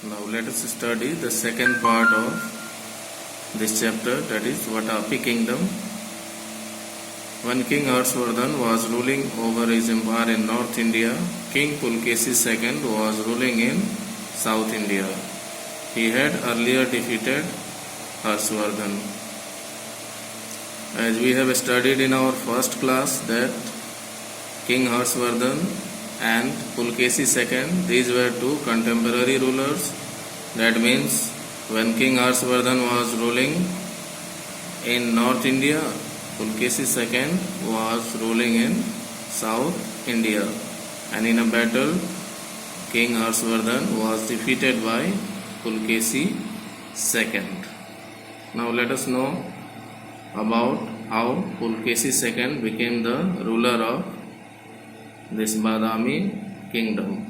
Now let us study the second part of this chapter, that is Vatapi Kingdom. When King Harshvardhan was ruling over his empire in North India, King Pulkesi II was ruling in South India. He had earlier defeated Harshvardhan. As we have studied in our first class that King Harshvardhan and Pulkesi II, these were two contemporary rulers. That means when King Harshvardhan was ruling in North India, Pulkesi II was ruling in South India, and in a battle King Harshvardhan was defeated by Pulkesi II. Now let us know about how Pulkesi II became the ruler of this Badami kingdom.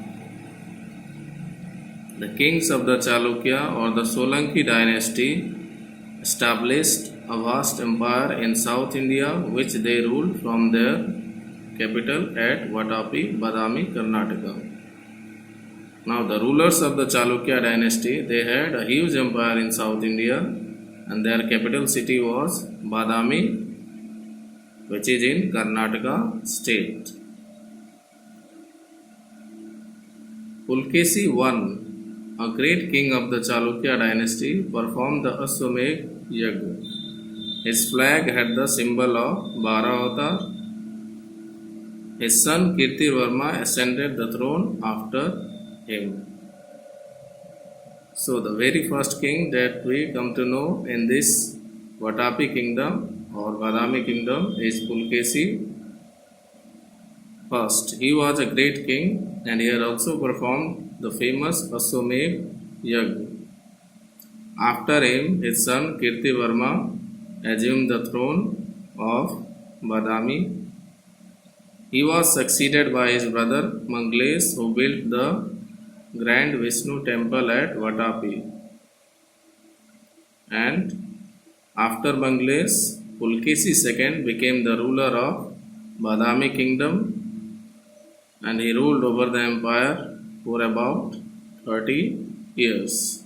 The kings of the Chalukya or the Solanki dynasty established a vast empire in South India, which they ruled from their capital at Vatapi, Badami, Karnataka. Now the rulers of the Chalukya dynasty, they had a huge empire in South India, and their capital city was Badami, which is in Karnataka state. Pulkesi I, a great king of the Chalukya dynasty, performed the Ashwamedh Yagya. His flag had the symbol of Bharavata. His son Kirtivarma ascended the throne after him. So the very first king that we come to know in this Vatapi kingdom or Badami kingdom is Pulkesi I. He was a great king, and he had also performed the famous Ashwamedh Yagya. After him, his son Kirtivarma assumed the throne of Badami. He was succeeded by his brother Mangles, who built the grand Vishnu temple at Vatapi. And after Mangles, Pulkesi II became the ruler of Badami kingdom, and he ruled over the empire for about 30 years.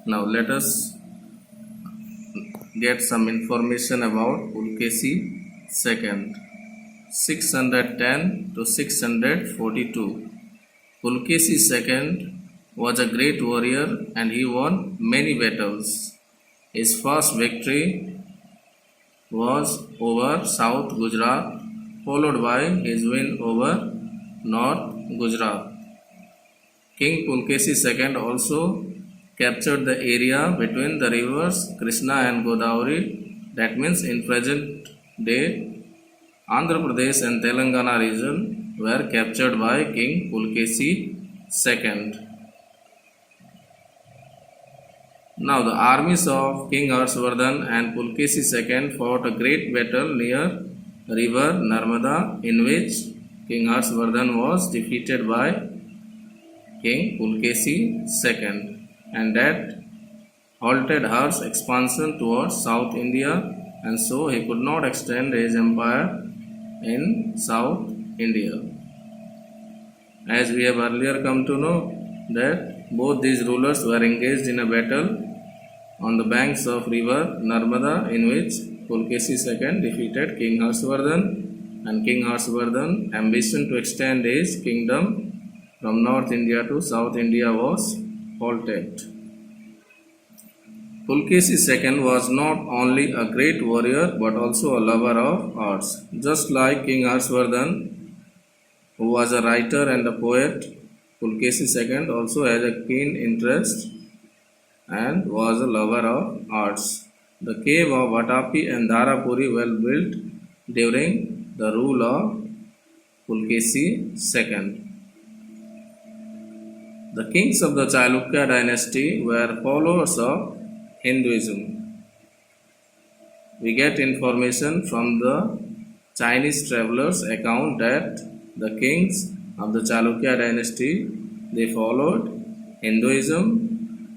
Now let us get some information about Pulkesi II. 610 to 642. Pulkesi II was a great warrior, and he won many battles. His first victory was over South Gujarat, followed by his win over North Gujarat. King Pulkesi II also captured the area between the rivers Krishna and Godavari. That means in present day, Andhra Pradesh and Telangana region were captured by King Pulkesi II. Now the armies of King Harshvardhan and Pulkesi II fought a great battle near river Narmada, in which King Harshvardhan was defeated by King Pulkesi II, and that halted Harsh's expansion towards South India, and so he could not extend his empire in South India. As we have earlier come to know that both these rulers were engaged in a battle on the banks of river Narmada, in which Pulkesi II defeated King Harshvardhan, and King Harshvardhan's ambition to extend his kingdom from North India to South India was halted. Pulkesi II was not only a great warrior but also a lover of arts. Just like King Harshvardhan, who was a writer and a poet, Pulkesi II also has a keen interest and was a lover of arts. The cave of Vatapi and Dharapuri were built during the rule of Pulkesi II. The kings of the Chalukya dynasty were followers of Hinduism. We get information from the Chinese travelers' account that the kings of the Chalukya dynasty, they followed Hinduism.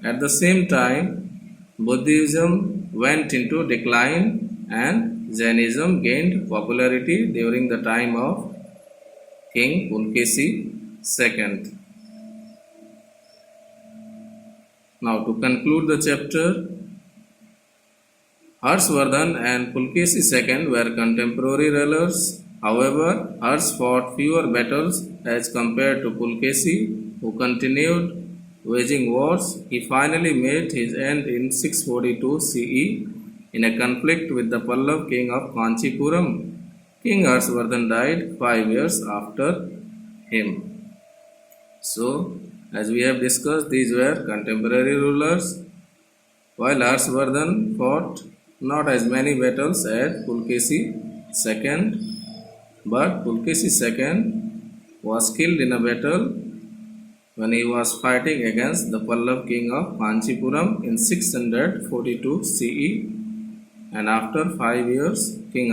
At the same time, Buddhism went into decline and Jainism gained popularity during the time of King Pulkesi II. Now, to conclude the chapter, Harshvardhan and Pulkesi II were contemporary rulers. However, Harsh fought fewer battles as compared to Pulkesi, who continued waging wars. He finally made his end in 642 CE in a conflict with the Pallav king of Kanchipuram. King Harshvardhan died 5 years after him. So, as we have discussed, these were contemporary rulers, while Harshvardhan fought not as many battles as Pulkesi II, but Pulkesi II was killed in a battle when he was fighting against the Pallav king of Kanchipuram in 642 CE, and after 5 years, King